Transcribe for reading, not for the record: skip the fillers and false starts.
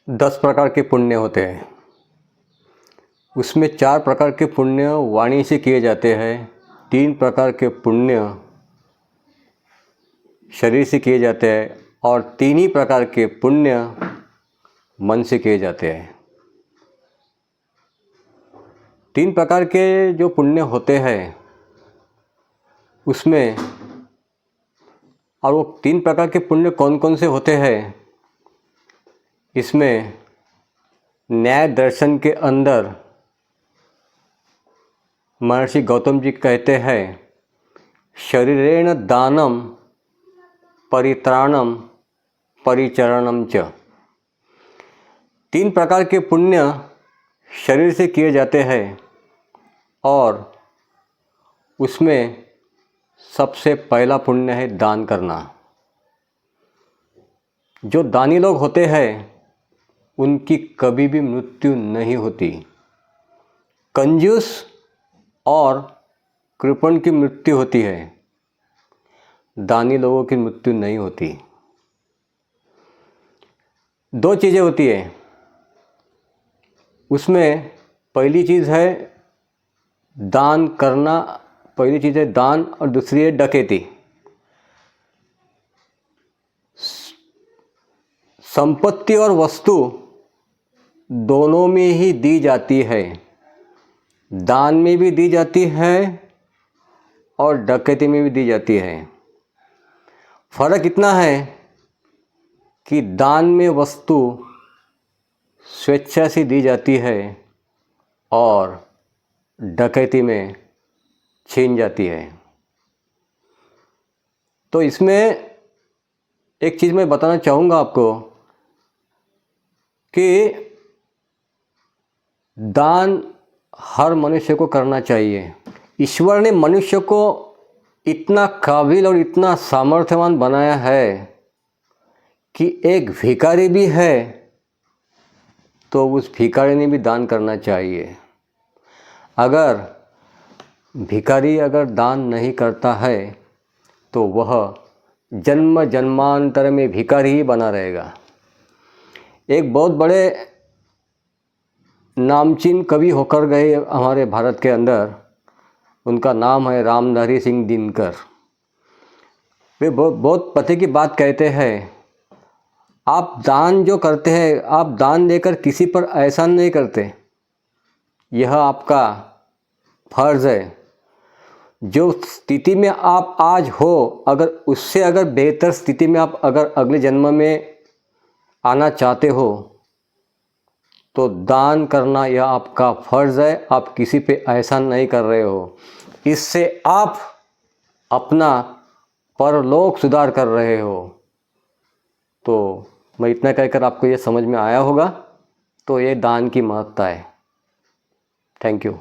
10 प्रकार के पुण्य होते हैं। उसमें 4 प्रकार के पुण्य वाणी से किए जाते हैं, 3 प्रकार के पुण्य शरीर से किए जाते हैं और 3 ही प्रकार के पुण्य मन से किए जाते हैं। 3 प्रकार के जो पुण्य होते हैं उसमें, और वो 3 प्रकार के पुण्य कौन कौन से होते हैं, इसमें न्याय दर्शन के अंदर महर्षि गौतम जी कहते हैं, शरीरेण दानम परित्राणम परिचरणम च। 3 प्रकार के पुण्य शरीर से किए जाते हैं और उसमें सबसे पहला पुण्य है दान करना। जो दानी लोग होते हैं उनकी कभी भी मृत्यु नहीं होती। कंजूस और कृपण की मृत्यु होती है, दानी लोगों की मृत्यु नहीं होती। 2 चीज़ें होती है उसमें, पहली चीज़ है दान करना, पहली चीज़ है दान और दूसरी है डकैती। संपत्ति और वस्तु दोनों में ही दी जाती है, दान में भी दी जाती है और डकैती में भी दी जाती है। फर्क इतना है कि दान में वस्तु स्वेच्छा से दी जाती है और डकैती में छीन जाती है। तो इसमें एक चीज़ मैं बताना चाहूँगा आपको कि दान हर मनुष्य को करना चाहिए। ईश्वर ने मनुष्य को इतना काबिल और इतना सामर्थ्यवान बनाया है कि एक भिखारी भी है तो उस भिखारी ने भी दान करना चाहिए। अगर भिखारी अगर दान नहीं करता है तो वह जन्म जन्मांतर में भिखारी ही बना रहेगा। एक बहुत बड़े नामचीन कवि होकर गए हमारे भारत के अंदर, उनका नाम है रामधारी सिंह दिनकर। वे बहुत पते की बात कहते हैं, आप दान जो करते हैं, आप दान देकर किसी पर एहसान नहीं करते, यह आपका फर्ज है। जो स्थिति में आप आज हो, अगर उससे अगर बेहतर स्थिति में आप अगर अगले जन्म में आना चाहते हो तो दान करना यह आपका फर्ज है। आप किसी पे एहसान नहीं कर रहे हो, इससे आप अपना परलोक सुधार कर रहे हो। तो मैं इतना कहकर आपको ये समझ में आया होगा। तो ये दान की महत्ता है। Thank you.